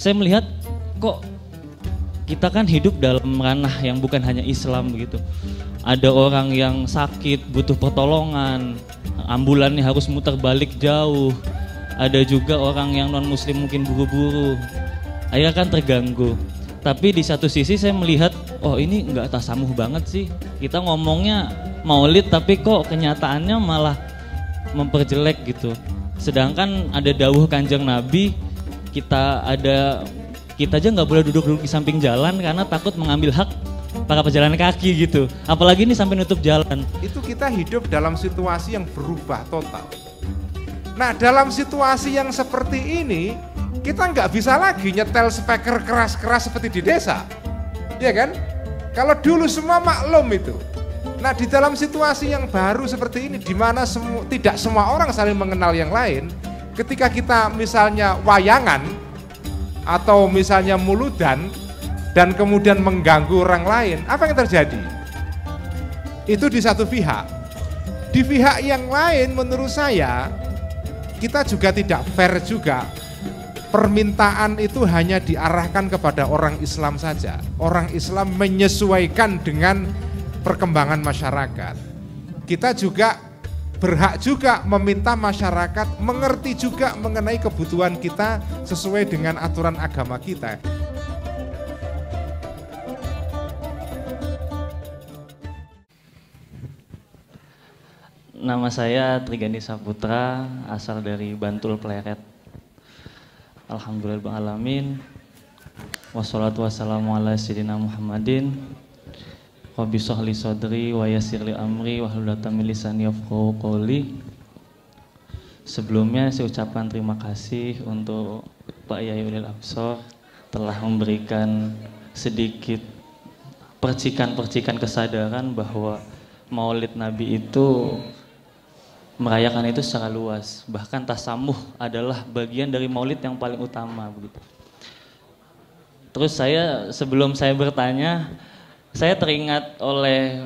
saya melihat kok kita kan hidup dalam ranah yang bukan hanya Islam begitu. Ada orang yang sakit butuh pertolongan, ambulannya harus muter balik jauh. Ada juga orang yang non muslim mungkin buru-buru, akhirnya kan terganggu. Tapi di satu sisi saya melihat, oh ini nggak tasamuh banget sih. Kita ngomongnya maulid tapi kok kenyataannya malah memperjelek gitu. Sedangkan ada dawuh Kanjeng Nabi, kita aja nggak boleh duduk-duduk di samping jalan karena takut mengambil hak para pejalan kaki gitu. Apalagi ini sampai nutup jalan. Itu kita hidup dalam situasi yang berubah total. Nah, dalam situasi yang seperti ini, kita nggak bisa lagi nyetel speaker keras-keras seperti di desa. Iya kan? Kalau dulu semua maklum itu. Nah, di dalam situasi yang baru seperti ini, di mana tidak semua orang saling mengenal yang lain, ketika kita misalnya wayangan, atau misalnya muludan, dan kemudian mengganggu orang lain, apa yang terjadi? Itu di satu pihak. Di pihak yang lain menurut saya, kita juga tidak fair juga. Permintaan itu hanya diarahkan kepada orang Islam saja. Orang Islam menyesuaikan dengan perkembangan masyarakat. Kita juga berhak juga meminta masyarakat mengerti juga mengenai kebutuhan kita sesuai dengan aturan agama kita. Nama saya Trigandi Saputra, asal dari Bantul Pleret. Alhamdulillahirrahmanirrahim. Wassalatu wassalamu ala sayyidina Muhammadin. Rabbi shrahli sadri wa yassir li amri wahlul 'uqdatam min lisani yafqahu qawli. Sebelumnya saya ucapkan terima kasih untuk Pak Yai Ulil Absor telah memberikan sedikit percikan-percikan kesadaran bahwa Maulid Nabi itu merayakan itu secara luas, bahkan tasamuh adalah bagian dari maulid yang paling utama begitu. Terus sebelum saya bertanya, saya teringat oleh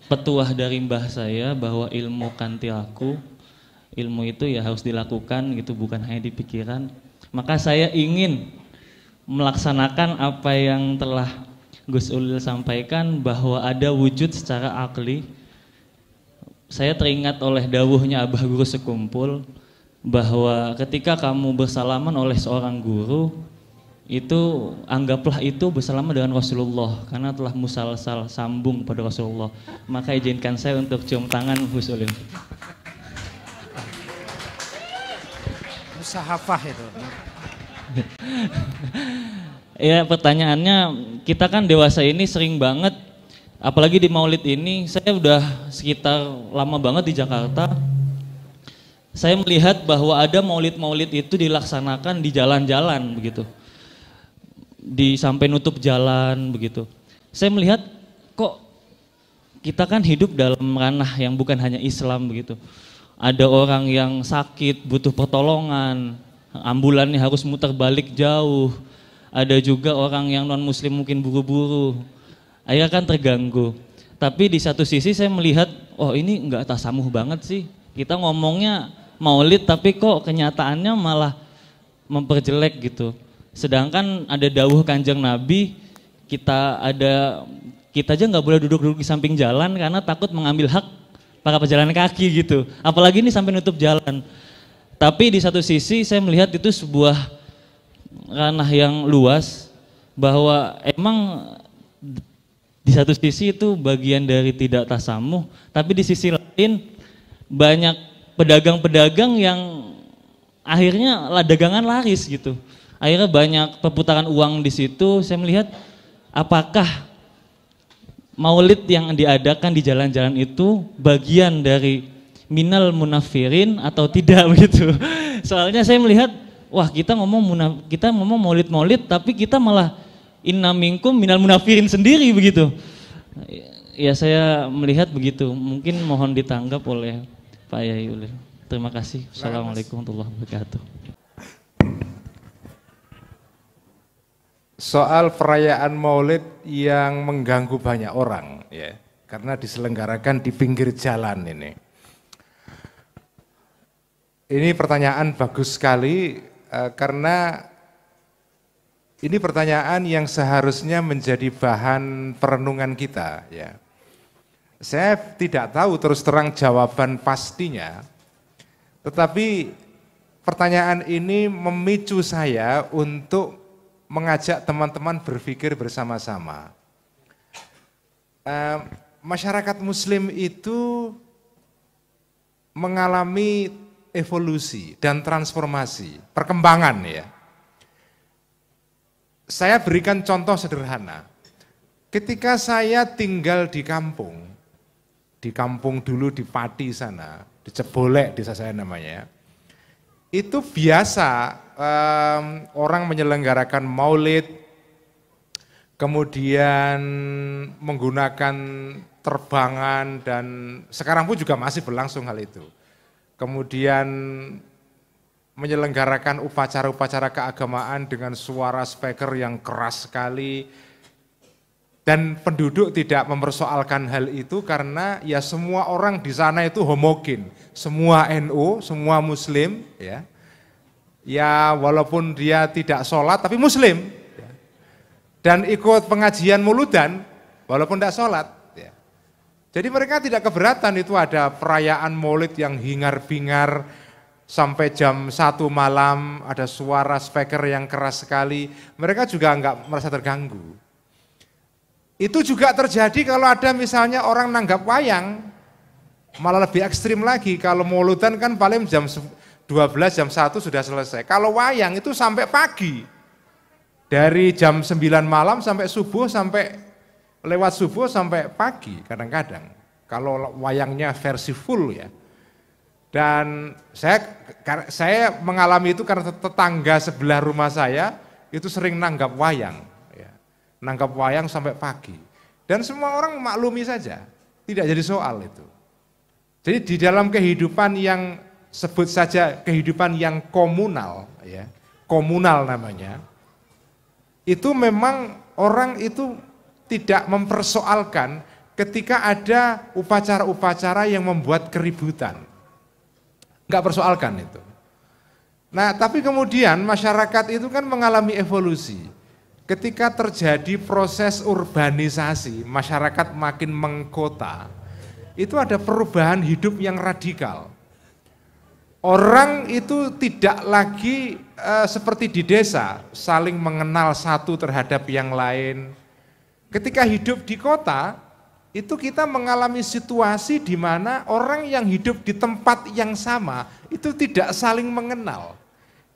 petuah dari mbah saya bahwa ilmu kantilaku, ilmu itu ya harus dilakukan gitu, bukan hanya di pikiran. Maka saya ingin melaksanakan apa yang telah Gus Ulil sampaikan bahwa ada wujud secara akli. Saya teringat oleh dawuhnya Abah Guru Sekumpul bahwa ketika kamu bersalaman oleh seorang guru, itu anggaplah itu bersalaman dengan Rasulullah karena telah musalsal sambung pada Rasulullah. Maka izinkan saya untuk cium tangan Gus Ulil. Musahafah itu. Ya, pertanyaannya, kita kan dewasa ini sering banget, apalagi di Maulid ini, saya udah sekitar lama banget di Jakarta. Saya melihat bahwa ada maulid-maulid itu dilaksanakan di jalan-jalan begitu, sampai nutup jalan begitu. Saya melihat kok kita kan hidup dalam ranah yang bukan hanya Islam begitu. Ada orang yang sakit butuh pertolongan, ambulannya harus muter balik jauh. Ada juga orang yang non muslim mungkin buru-buru, akhirnya kan terganggu. Tapi di satu sisi saya melihat, oh ini nggak tasamuh banget sih. Kita ngomongnya maulid tapi kok kenyataannya malah memperjelek gitu. Sedangkan ada dawuh Kanjeng Nabi, kita aja nggak boleh duduk-duduk di samping jalan karena takut mengambil hak para pejalan kaki gitu. Apalagi ini sampai nutup jalan. Tapi di satu sisi saya melihat itu sebuah ranah yang luas, bahwa emang di satu sisi itu bagian dari tidak tasamuh, tapi di sisi lain banyak pedagang-pedagang yang akhirnya dagangan laris gitu. Akhirnya banyak perputaran uang di situ. Saya melihat apakah maulid yang diadakan di jalan-jalan itu bagian dari minal munafirin atau tidak begitu. Soalnya saya melihat, wah kita ngomong maulid-maulid tapi kita malah inna minkum minal munafirin sendiri begitu. Ya saya melihat begitu. Mungkin mohon ditanggap oleh Pak Yai Ulil. Terima kasih. Assalamualaikum warahmatullahi wabarakatuh. Soal perayaan Maulid yang mengganggu banyak orang, ya, karena diselenggarakan di pinggir jalan ini. Ini pertanyaan bagus sekali karena Ini pertanyaan yang seharusnya menjadi bahan perenungan kita, ya. Saya tidak tahu terus terang jawaban pastinya, tetapi pertanyaan ini memicu saya untuk mengajak teman-teman berpikir bersama-sama. Masyarakat Muslim itu mengalami evolusi dan transformasi, perkembangan, ya. Saya berikan contoh sederhana. Ketika saya tinggal di kampung dulu di Pati sana, di Cebolek desa saya namanya, itu biasa orang menyelenggarakan maulid, kemudian menggunakan terbangan, dan sekarang pun juga masih berlangsung hal itu. Kemudian menyelenggarakan upacara-upacara keagamaan dengan suara speaker yang keras sekali, dan penduduk tidak mempersoalkan hal itu karena ya semua orang di sana itu homogen, semua NU, semua Muslim, ya. Ya walaupun dia tidak sholat tapi Muslim, ya. Dan ikut pengajian muludan walaupun tidak sholat, ya. Jadi mereka tidak keberatan itu ada perayaan maulid yang hingar-bingar sampai jam 1 malam, ada suara speaker yang keras sekali, mereka juga enggak merasa terganggu. Itu juga terjadi kalau ada misalnya orang nanggap wayang, malah lebih ekstrim lagi. Kalau mauludan kan paling jam 12, jam 1 sudah selesai. Kalau wayang itu sampai pagi, dari jam 9 malam sampai subuh, sampai lewat subuh sampai pagi kadang-kadang. Kalau wayangnya versi full, ya. Dan saya mengalami itu karena tetangga sebelah rumah saya itu sering nanggap wayang, ya. Nanggap wayang sampai pagi. Dan semua orang maklumi saja, tidak jadi soal itu. Jadi di dalam kehidupan yang sebut saja kehidupan yang komunal, ya, komunal namanya, itu memang orang itu tidak mempersoalkan ketika ada upacara-upacara yang membuat keributan. Enggak persoalkan itu. Nah, tapi kemudian masyarakat itu kan mengalami evolusi. Ketika terjadi proses urbanisasi, masyarakat makin mengkota, itu ada perubahan hidup yang radikal. Orang itu tidak lagi seperti di desa, saling mengenal satu terhadap yang lain. Ketika hidup di kota, itu kita mengalami situasi di mana orang yang hidup di tempat yang sama itu tidak saling mengenal.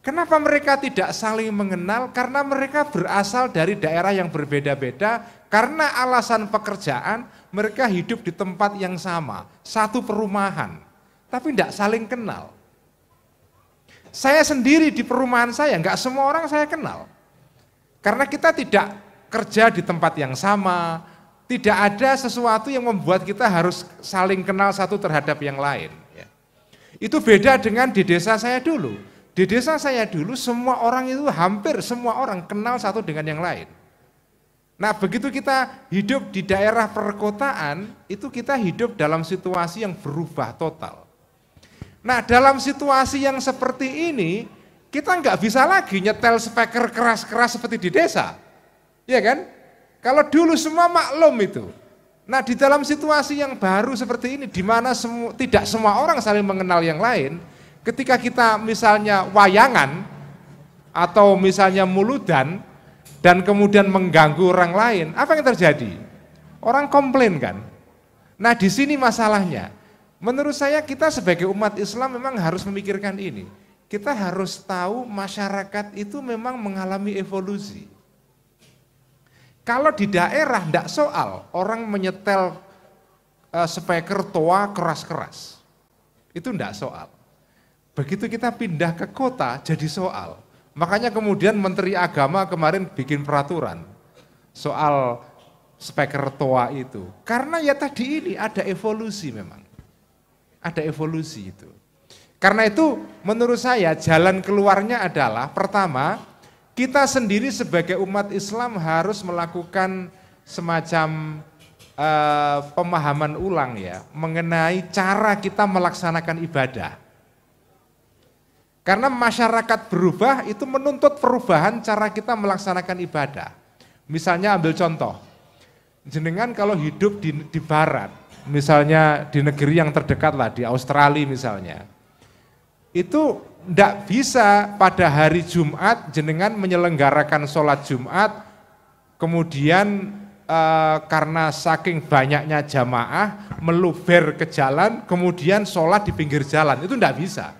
Kenapa mereka tidak saling mengenal? Karena mereka berasal dari daerah yang berbeda-beda, karena alasan pekerjaan mereka hidup di tempat yang sama, satu perumahan, tapi tidak saling kenal. Saya sendiri di perumahan saya, enggak semua orang saya kenal. Karena kita tidak kerja di tempat yang sama, tidak ada sesuatu yang membuat kita harus saling kenal satu terhadap yang lain. Itu beda dengan di desa saya dulu. Di desa saya dulu semua orang itu hampir semua orang kenal satu dengan yang lain. Nah begitu kita hidup di daerah perkotaan, itu kita hidup dalam situasi yang berubah total. Nah dalam situasi yang seperti ini, kita nggak bisa lagi nyetel speaker keras-keras seperti di desa. Iya kan? Kalau dulu semua maklum itu. Nah di dalam situasi yang baru seperti ini, di mana tidak semua orang saling mengenal yang lain, ketika kita misalnya wayangan, atau misalnya muludan, dan kemudian mengganggu orang lain, apa yang terjadi? Orang komplain kan? Nah di sini masalahnya. Menurut saya kita sebagai umat Islam memang harus memikirkan ini. Kita harus tahu masyarakat itu memang mengalami evolusi. Kalau di daerah tidak soal, orang menyetel speaker toa keras-keras. Itu tidak soal. Begitu kita pindah ke kota jadi soal. Makanya kemudian Menteri Agama kemarin bikin peraturan soal speaker toa itu. Karena ya tadi ini ada evolusi memang. Ada evolusi itu. Karena itu menurut saya jalan keluarnya adalah pertama, kita sendiri sebagai umat Islam harus melakukan semacam pemahaman ulang ya mengenai cara kita melaksanakan ibadah. Karena masyarakat berubah itu menuntut perubahan cara kita melaksanakan ibadah. Misalnya ambil contoh, jenengan kalau hidup di barat, misalnya di negeri yang terdekat lah, di Australia misalnya, itu tidak bisa pada hari Jumat jenengan menyelenggarakan sholat Jumat, kemudian karena saking banyaknya jamaah meluber ke jalan, kemudian sholat di pinggir jalan, itu tidak bisa.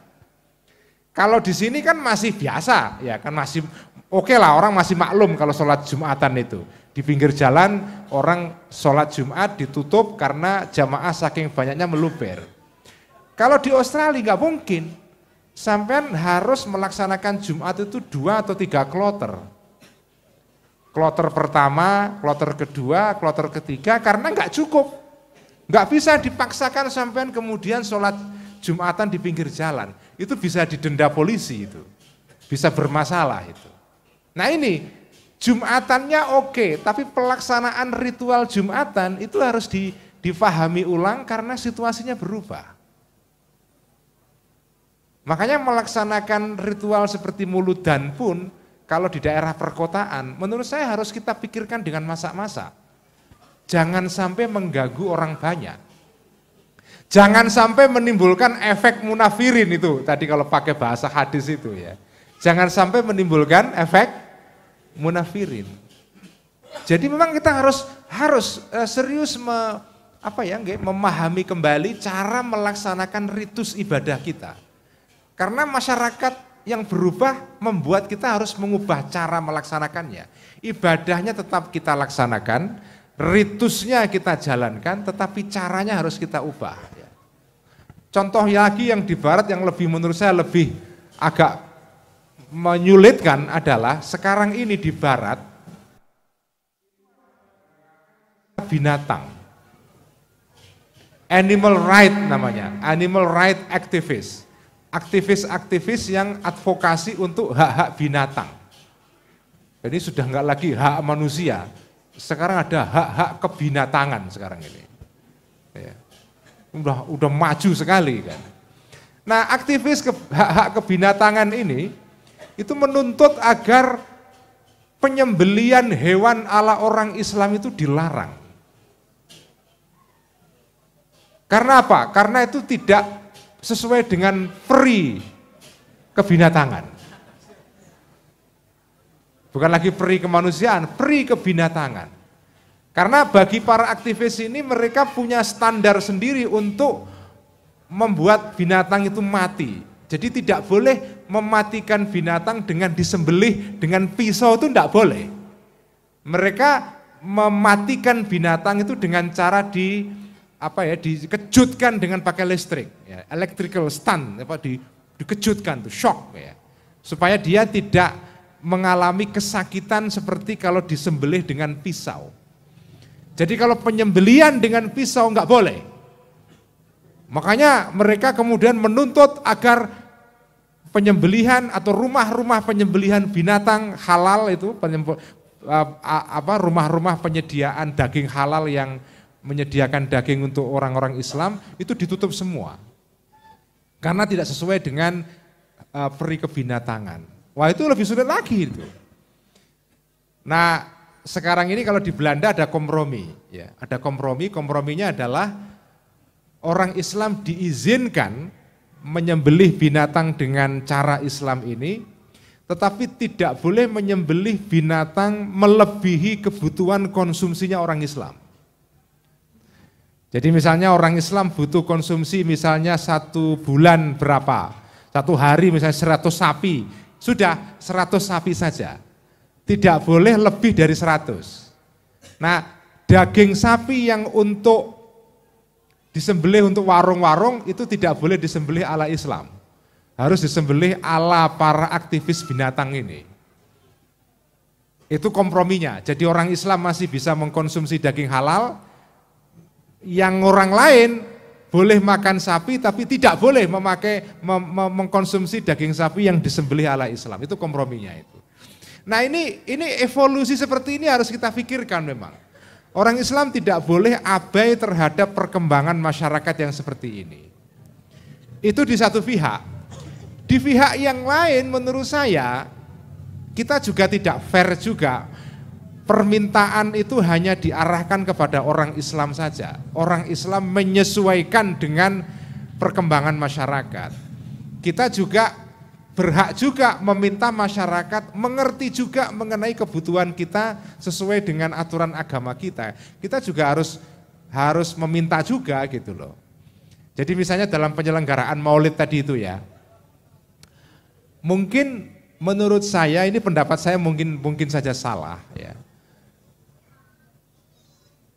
Kalau di sini kan masih biasa, ya kan masih oke lah, orang masih maklum kalau sholat Jumatan itu. Di pinggir jalan orang sholat Jumat ditutup karena jamaah saking banyaknya meluber. Kalau di Australia nggak mungkin, sampean harus melaksanakan Jumat itu 2 atau 3 kloter. Kloter pertama, kloter kedua, kloter ketiga, karena nggak cukup. Nggak bisa dipaksakan sampean kemudian sholat Jumatan di pinggir jalan. Itu bisa didenda polisi itu. Bisa bermasalah itu. Nah ini, Jumatannya oke, tapi pelaksanaan ritual Jumatan itu harus difahami ulang karena situasinya berubah. Makanya melaksanakan ritual seperti muludan pun, kalau di daerah perkotaan, menurut saya harus kita pikirkan dengan masak-masak. Jangan sampai mengganggu orang banyak. Jangan sampai menimbulkan efek munafirin itu, tadi kalau pakai bahasa hadis itu ya. Jangan sampai menimbulkan efek munafirin. Jadi memang kita harus serius memahami kembali cara melaksanakan ritus ibadah kita. Karena masyarakat yang berubah membuat kita harus mengubah cara melaksanakannya. Ibadahnya tetap kita laksanakan, ritusnya kita jalankan, tetapi caranya harus kita ubah. Contoh lagi yang di barat yang menurut saya lebih agak menyulitkan adalah sekarang ini di barat binatang. Animal right namanya, animal right activist. Aktivis-aktivis yang advokasi untuk hak-hak binatang. Jadi sudah enggak lagi hak manusia, sekarang ada hak-hak kebinatangan sekarang ini. Ya. Udah maju sekali kan. Nah, aktivis hak-hak kebinatangan ini itu menuntut agar penyembelian hewan ala orang Islam itu dilarang. Karena apa? Karena itu tidak sesuai dengan peri kebinatangan. Bukan lagi peri kemanusiaan, peri kebinatangan. Karena bagi para aktivis ini mereka punya standar sendiri untuk membuat binatang itu mati. Jadi tidak boleh mematikan binatang dengan disembelih dengan pisau, itu tidak boleh. Mereka mematikan binatang itu dengan cara dikejutkan dengan pakai listrik, ya, electrical stun, dikejutkan tuh, shock ya. Supaya dia tidak mengalami kesakitan seperti kalau disembelih dengan pisau. Jadi kalau penyembelian dengan pisau enggak boleh. Makanya mereka kemudian menuntut agar penyembelihan atau rumah-rumah penyembelihan binatang halal itu, rumah-rumah penyediaan daging halal yang menyediakan daging untuk orang-orang Islam itu ditutup semua. Karena tidak sesuai dengan peri kebinatangan. Wah, itu lebih sulit lagi itu. Nah, sekarang ini kalau di Belanda ada kompromi, ya, ada kompromi. Komprominya adalah orang Islam diizinkan menyembelih binatang dengan cara Islam ini, tetapi tidak boleh menyembelih binatang melebihi kebutuhan konsumsinya orang Islam. Jadi misalnya orang Islam butuh konsumsi misalnya 1 bulan berapa, 1 hari misalnya 100 sapi, sudah 100 sapi saja. Tidak boleh lebih dari 100. Nah, daging sapi yang untuk disembelih untuk warung-warung itu tidak boleh disembelih ala Islam. Harus disembelih ala para aktivis binatang ini. Itu komprominya. Jadi orang Islam masih bisa mengkonsumsi daging halal, yang orang lain boleh makan sapi tapi tidak boleh mengkonsumsi daging sapi yang disembelih ala Islam. Itu komprominya itu. Nah ini evolusi seperti ini harus kita pikirkan memang. Orang Islam tidak boleh abai terhadap perkembangan masyarakat yang seperti ini. Itu di satu pihak. Di pihak yang lain menurut saya kita juga tidak fair juga. Permintaan itu hanya diarahkan kepada orang Islam saja. Orang Islam menyesuaikan dengan perkembangan masyarakat. Kita juga berhak juga meminta masyarakat mengerti juga mengenai kebutuhan kita sesuai dengan aturan agama kita. Kita juga harus meminta juga gitu loh. Jadi misalnya dalam penyelenggaraan Maulid tadi itu ya. Mungkin menurut saya ini pendapat saya mungkin saja salah ya.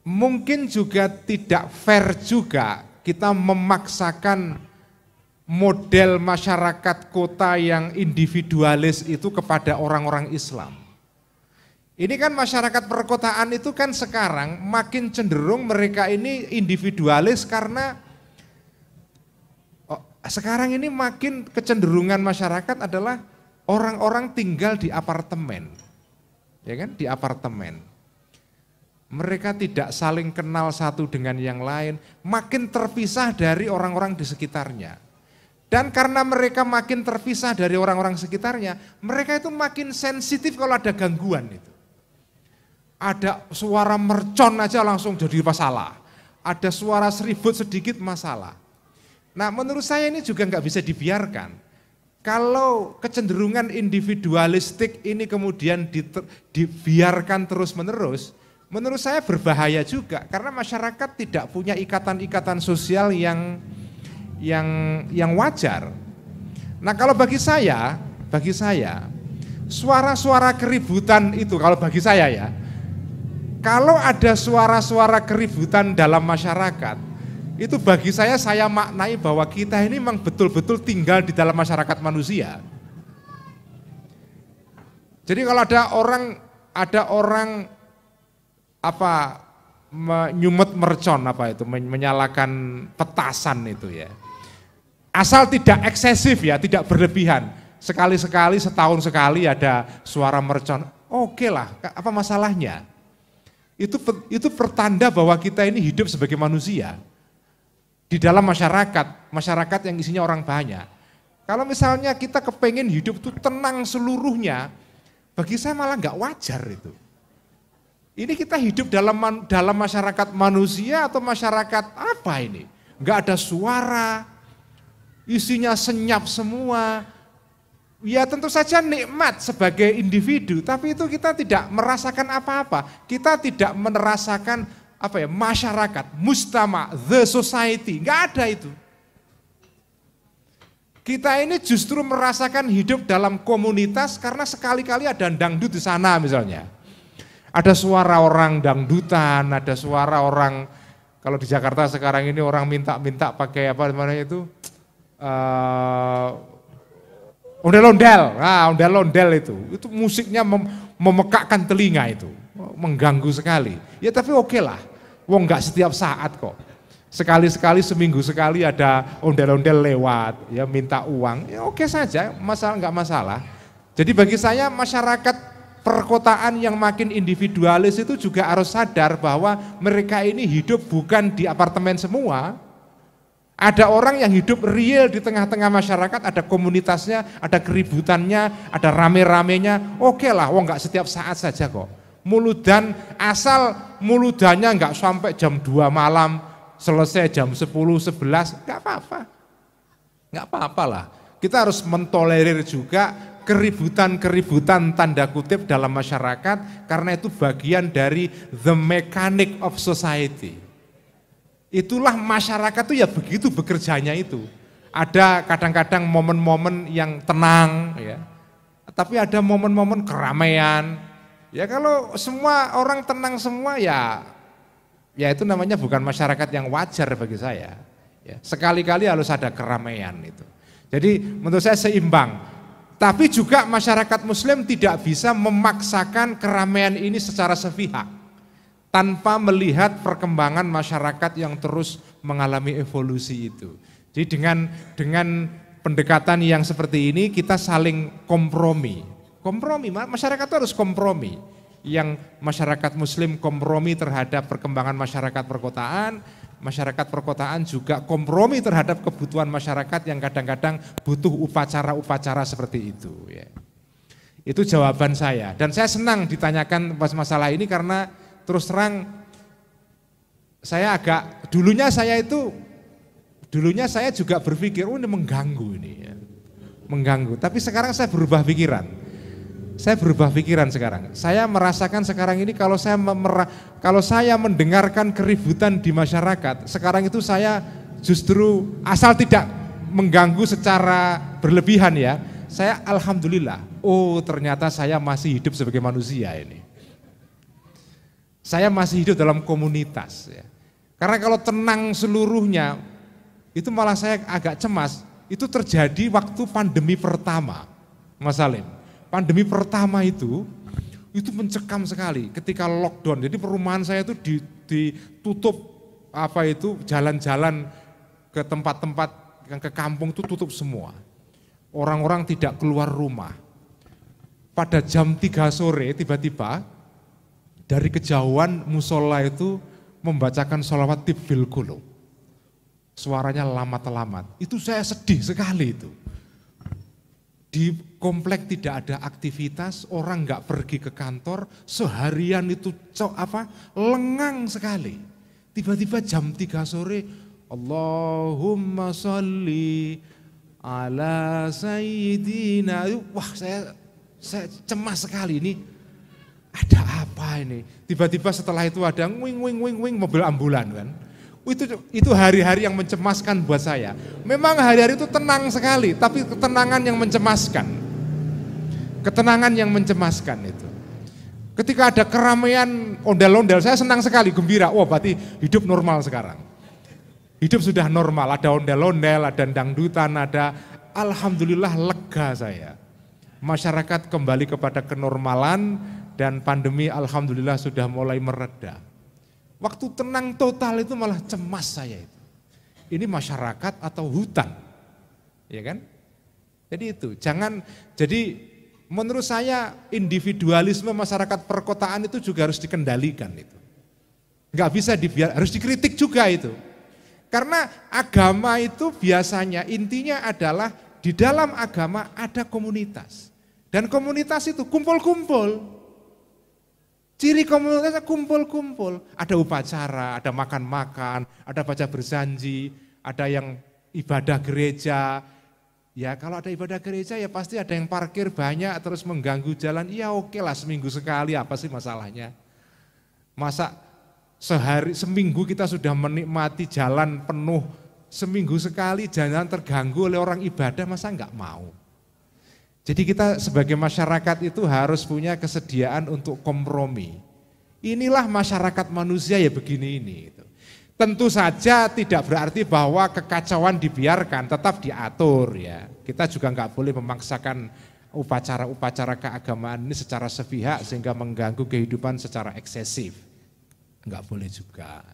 Mungkin juga tidak fair juga kita memaksakan model masyarakat kota yang individualis itu kepada orang-orang Islam. Ini kan masyarakat perkotaan itu kan sekarang makin cenderung mereka ini individualis karena sekarang ini makin kecenderungan masyarakat adalah orang-orang tinggal di apartemen. Ya kan, di apartemen. Mereka tidak saling kenal satu dengan yang lain, makin terpisah dari orang-orang di sekitarnya. Dan karena mereka makin terpisah dari orang-orang sekitarnya, mereka itu makin sensitif kalau ada gangguan itu. Ada suara mercon aja langsung jadi masalah. Ada suara seribut sedikit masalah. Nah menurut saya ini juga nggak bisa dibiarkan. Kalau kecenderungan individualistik ini kemudian dibiarkan terus-menerus, menurut saya berbahaya juga karena masyarakat tidak punya ikatan-ikatan sosial yang wajar. Nah kalau bagi saya suara-suara keributan itu kalau bagi saya ya, kalau ada suara-suara keributan dalam masyarakat, itu bagi saya maknai bahwa kita ini memang betul-betul tinggal di dalam masyarakat manusia. Jadi kalau ada orang menyumet mercon menyalakan petasan itu ya. Asal tidak eksesif ya, tidak berlebihan. Sekali-sekali, setahun sekali ada suara mercon. Oke lah, apa masalahnya? Itu pertanda bahwa kita ini hidup sebagai manusia. Di dalam masyarakat yang isinya orang banyak. Kalau misalnya kita kepengen hidup itu tenang seluruhnya, bagi saya malah nggak wajar itu. Ini kita hidup dalam masyarakat manusia atau masyarakat apa ini? Enggak ada suara, isinya senyap semua. Ya tentu saja nikmat sebagai individu, tapi itu kita tidak merasakan apa-apa. Kita tidak merasakan masyarakat, mujtama, the society, enggak ada itu. Kita ini justru merasakan hidup dalam komunitas karena sekali-kali ada dangdut di sana misalnya. Ada suara orang dangdutan, ada suara orang, kalau di Jakarta sekarang ini orang minta pakai ondel-ondel. Nah, ondel-ondel itu musiknya memekakkan telinga itu, mengganggu sekali. Ya tapi oke lah, wong nggak setiap saat kok. Sekali-sekali seminggu sekali ada ondel-ondel lewat, ya minta uang, ya oke saja, nggak masalah. Jadi bagi saya masyarakat perkotaan yang makin individualis itu juga harus sadar bahwa mereka ini hidup bukan di apartemen semua. Ada orang yang hidup real di tengah-tengah masyarakat, ada komunitasnya, ada keributannya, ada rame-ramenya. Oke lah, wong nggak setiap saat saja kok. Muludan, asal muludannya nggak sampai jam 2 malam, selesai jam 10, 11, nggak apa-apa. Nggak apa-apa lah. Kita harus mentolerir juga keributan tanda kutip dalam masyarakat karena itu bagian dari the mechanic of society. Itulah masyarakat itu ya begitu bekerjanya itu. Ada kadang-kadang momen-momen yang tenang ya. Tapi ada momen-momen keramaian. Ya kalau semua orang tenang semua ya itu namanya bukan masyarakat yang wajar bagi saya. Ya, sekali-kali harus ada keramaian itu. Jadi menurut saya seimbang. Tapi juga masyarakat muslim tidak bisa memaksakan keramaian ini secara sepihak tanpa melihat perkembangan masyarakat yang terus mengalami evolusi itu. Jadi dengan pendekatan yang seperti ini kita saling kompromi. Masyarakat itu harus kompromi. yang masyarakat muslim kompromi terhadap perkembangan masyarakat perkotaan, masyarakat perkotaan juga kompromi terhadap kebutuhan masyarakat yang kadang-kadang butuh upacara-upacara seperti itu. Ya. Itu jawaban saya. Dan saya senang ditanyakan masalah ini karena terus terang saya dulunya saya juga berpikir, ini mengganggu ini. Ya. Mengganggu. Tapi sekarang saya berubah pikiran. Sekarang. Saya merasakan sekarang ini kalau saya mendengarkan keributan di masyarakat, sekarang itu saya justru asal tidak mengganggu secara berlebihan ya, saya alhamdulillah, ternyata saya masih hidup sebagai manusia ini. Saya masih hidup dalam komunitas ya. Karena kalau tenang seluruhnya, itu malah saya agak cemas, itu terjadi waktu pandemi pertama, Mas Salim. Pandemi pertama itu mencekam sekali ketika lockdown. Jadi perumahan saya itu ditutup jalan-jalan ke tempat-tempat yang ke kampung itu tutup semua. Orang-orang tidak keluar rumah. Pada jam 3 sore tiba-tiba dari kejauhan musola itu membacakan sholawat tibbil qulub. Suaranya lamat-lamat. Itu saya sedih sekali itu. Di komplek tidak ada aktivitas, orang nggak pergi ke kantor, seharian itu lengang sekali. Tiba-tiba jam 3 sore, Allahumma sholli ala sayyidina. Wah, saya cemas sekali ini. Ada apa ini? Tiba-tiba setelah itu ada wing mobil ambulan kan. Itu hari-hari yang mencemaskan buat saya. Memang hari-hari itu tenang sekali, tapi ketenangan yang mencemaskan. Ketenangan yang mencemaskan itu. Ketika ada keramaian ondel-ondel, saya senang sekali, gembira. Berarti hidup normal sekarang. Hidup sudah normal, ada ondel-ondel, ada dangdutan, ada alhamdulillah lega saya. Masyarakat kembali kepada kenormalan dan pandemi alhamdulillah sudah mulai mereda. Waktu tenang total itu malah cemas saya itu. Ini masyarakat atau hutan, ya kan? Jadi menurut saya individualisme masyarakat perkotaan itu juga harus dikendalikan itu. Enggak bisa harus dikritik juga itu. Karena agama itu biasanya intinya adalah di dalam agama ada komunitas. Dan komunitas itu kumpul-kumpul. Ciri komunitasnya kumpul-kumpul, ada upacara, ada makan-makan, ada baca berjanji, ada yang ibadah gereja. Ya kalau ada ibadah gereja ya pasti ada yang parkir banyak terus mengganggu jalan, ya oke lah seminggu sekali apa sih masalahnya. Masa seminggu kita sudah menikmati jalan penuh, seminggu sekali jalan terganggu oleh orang ibadah, masa enggak mau. Jadi kita sebagai masyarakat itu harus punya kesediaan untuk kompromi. Inilah masyarakat manusia ya begini ini. Tentu saja tidak berarti bahwa kekacauan dibiarkan, tetap diatur ya. Kita juga nggak boleh memaksakan upacara-upacara keagamaan ini secara sepihak sehingga mengganggu kehidupan secara eksesif. Nggak boleh juga.